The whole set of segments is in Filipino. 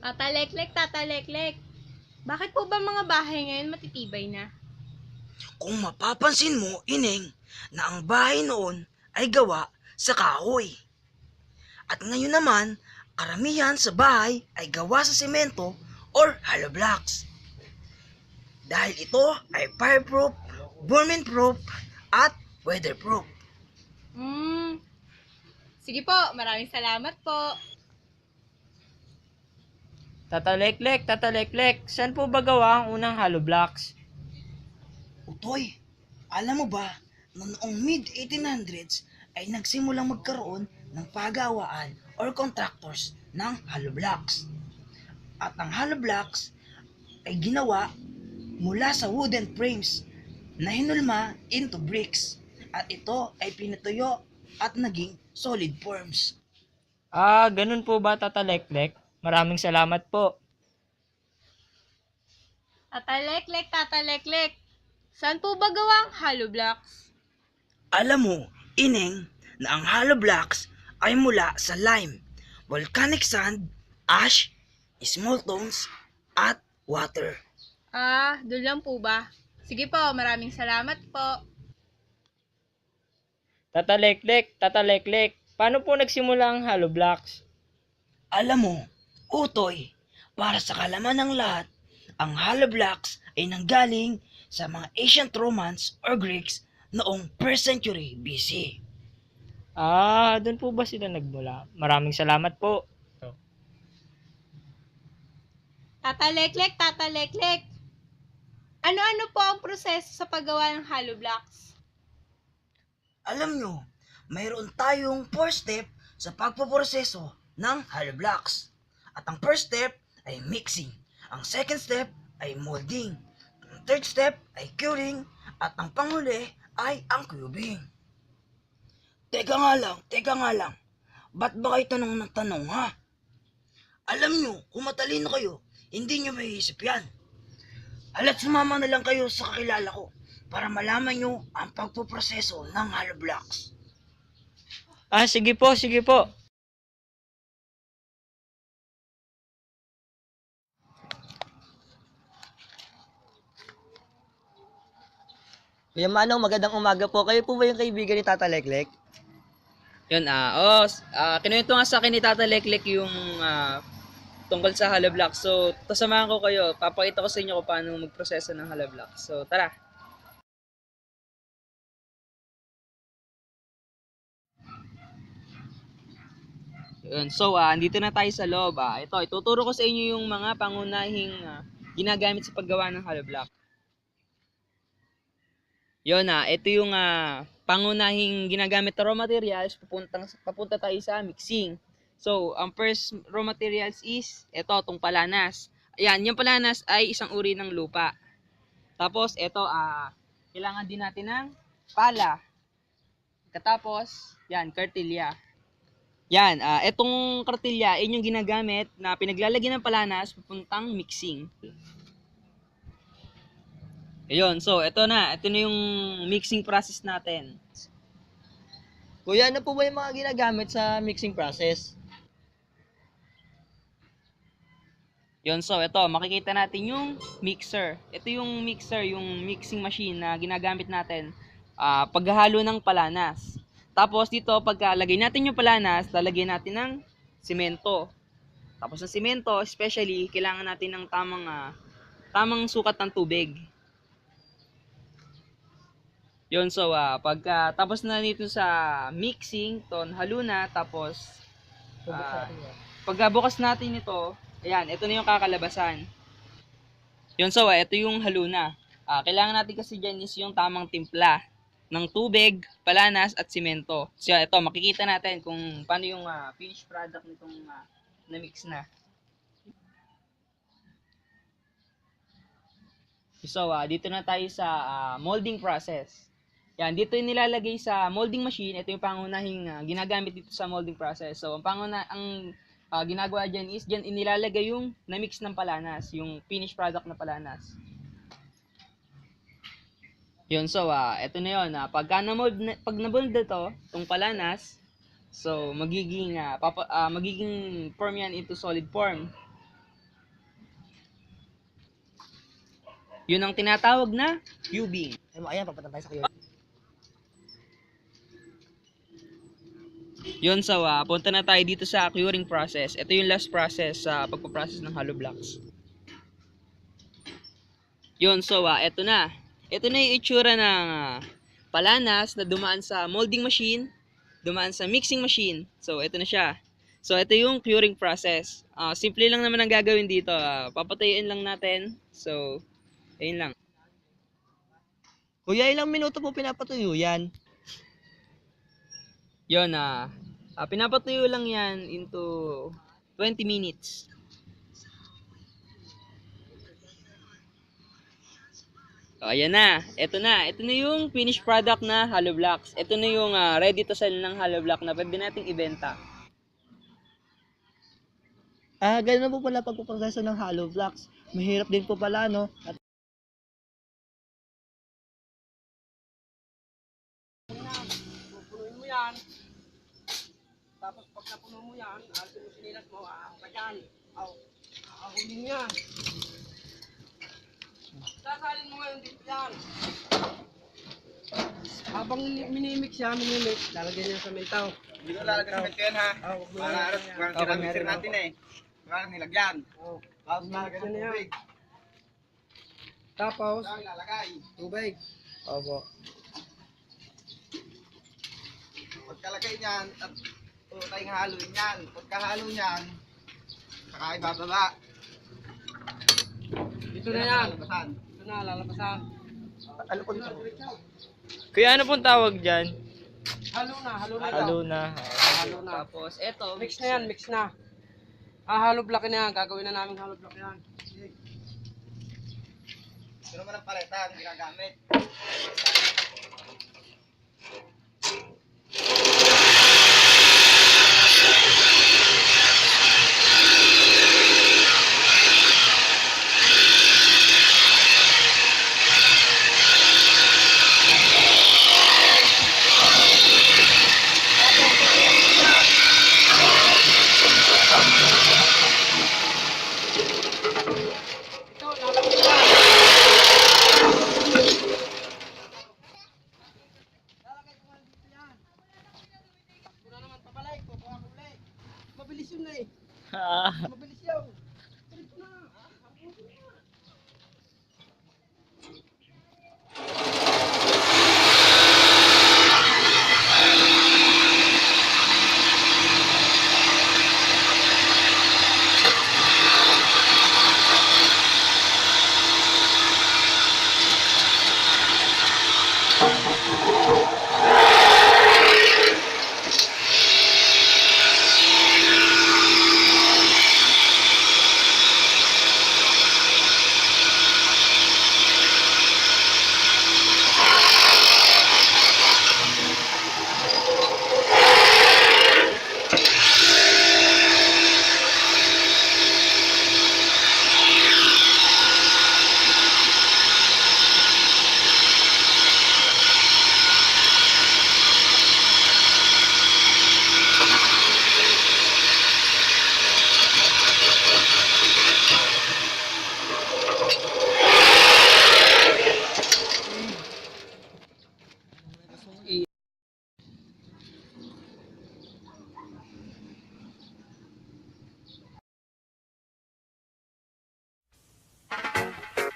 Tata Leklek, bakit po ba mga bahay ngayon matitibay na? Kung mapapansin mo, Ineng, na ang bahay noon ay gawa sa kahoy. At ngayon naman, karamihan sa bahay ay gawa sa semento or hollow blocks. Dahil ito ay fireproof, vermin-proof, at weatherproof. Hmm, sige po, maraming salamat po. Tata Leklek, saan po ba gawa ang unang hollow blocks? Utoy, alam mo ba na noong mid-1800s ay nagsimulang magkaroon ng pagawaan or contractors ng hollow blocks. At ang hollow blocks ay ginawa mula sa wooden frames na hinulma into bricks at ito ay pinatuyo at naging solid forms. Ganun po ba, Tata Leklek? Maraming salamat po. Tata Leklek, saan po ba gawa ang hollow blocks? Alam mo, Ineng, na ang hollow blocks ay mula sa lime, volcanic sand, ash, small stones, at water. Doon lang po ba? Sige po, maraming salamat po. Tata Leklek, paano po nagsimula ang hollow blocks? Alam mo, Utoy, para sa kalaman ng lahat, ang hollow blocks ay nanggaling sa mga ancient Romans or Greeks noong 1st century BC. Doon po ba sila nagmula? Maraming salamat po. Tata Leklek, ano-ano po ang proseso sa paggawa ng hollow blocks? Alam nyo, mayroon tayong 4 step sa pagpoproseso ng hollow blocks. At ang first step ay mixing. Ang second step ay molding. Ang third step ay curing. At ang panghuli ay ang cubing. Teka nga lang. Ba't ba kayo tanong ng tanong, ha? Alam nyo, kung matalino kayo, hindi nyo maiisip yan. Hala't sumama na lang kayo sa kakilala ko para malaman nyo ang pagpoproseso ng hollow blocks. Sige po. Kuya Manong, magandang umaga po. Kayo po ba yung kaibigan ni Tata Leklek? Yun, kinuwento nga sa akin ni Tata Leklek yung tungkol sa hollow block. So, tasamahan ko kayo. Papakita ko sa inyo kung paano magproseso ng hollow block. So, tara. Yun. So, andito na tayo sa loob. Ito, ituturo ko sa inyo yung mga pangunahing ginagamit sa paggawa ng hollow block. Yun, ito yung pangunahing ginagamit na raw materials. Papunta tayo sa mixing. So, ang first raw materials is itong palanas. Ayan, yung palanas ay isang uri ng lupa. Tapos, kailangan din natin ng pala. Katapos, yan, kartilya. Yan, itong kartilya, yun yung ginagamit na pinaglalagyan ng palanas papuntang mixing. Ayun, so ito na yung mixing process natin. Kuya, ano po ba yung mga ginagamit sa mixing process? Yun, so ito, makikita natin yung mixer. Ito yung mixer, yung mixing machine na ginagamit natin paghahalo ng palanas. Tapos dito, pagkalagay natin yung palanas, lalagyan natin ng simento. Tapos ng simento, especially, kailangan natin ng tamang sukat ng tubig. Yun, so tapos na nito sa mixing, halo na, tapos pagkabukas natin ito, ayan, ito na yung kakalabasan. Yun, so ito yung halo na. Kailangan natin kasi dyan is yung tamang timpla ng tubig, palanas, at simento. So ito, makikita natin kung paano yung finished product nitong na-mix na. So dito na tayo sa molding process. Yan, dito yung nilalagay sa molding machine. Ito yung pangunahing ginagamit dito sa molding process. So, ang ginagawa dyan is, dyan inilalagay yung na-mix ng palanas, yung finished product na palanas. Yun, so, ito na yun. Pag na-mold na to, itong palanas, so, magiging form yan into solid form. Yun ang tinatawag na cubing. Ayan, papunta tayo sa curing. Yun, so punta na tayo dito sa curing process. Ito yung last process sa pagpaprocess ng hollow blocks. Yun, so eto na. Ito na yung itsura ng palanas na dumaan sa molding machine, dumaan sa mixing machine. So ito na siya. So ito yung curing process. Simple lang naman ang gagawin dito. Papatuyuin lang natin. So, ayun lang. Kuya, ilang minuto po pinapatuyo yan? Yun, pinapatuyo lang yan into 20 minutes. So, ayan na. Ito na. Ito na yung finished product na hollow blocks. Ito na yung ready to sell ng hollow block na pwede nating ibenta. Ganun na po pala pagpuproseso ng hollow blocks. Mahirap din po pala, no? At Pupunuin mo yan. Tapos pag napuno mo yan, sinilas mo, ka dyan. Ahulin mo yan. Sasalin mo ngayon dito yan. Habang minimix siya, lalagyan niya sa mintaw. Hindi ko lalagyan sa mento yan ha. Para mixer natin eh. Para nilagyan. Tapos lalagyan ng tubig. Tapos, Lalagay. tubig. opo. Pagkalagay niyan, at tayong haluin yan. Pagkahalo niyan, saka ibababa. Ito na yan. Lalabasan. Ito na, lalabasan. Ano po dito? Kuya, ano pong tawag dyan? Halo na, halo na. Halo na. Halo na. Tapos, eto. Mix na yan, mix na. Halo block na yan. Gagawin na namin halo block yan. Ito naman ang paleta ang ginagamit. Ito, lalagyan na. Lalagay ko nga dito yan. Kuna naman pabalik, kukuha ko ulit. Mabilis yun na eh. Mabilis yun. Ito na.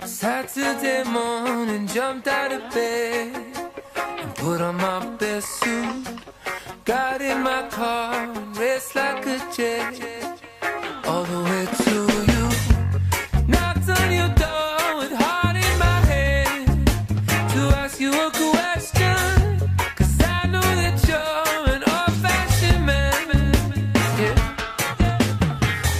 Saturday morning, jumped out of bed and put on my best suit. Got in my car and raced like a jet all the way to you. Knocked on your door with heart in my head to ask you a question, 'cause I know that you're an old-fashioned man. Yeah.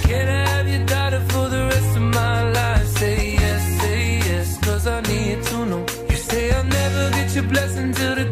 Can I have your daughter for the rest of my life? Say yes, 'cause I need to know. You say I'll never get your blessing till the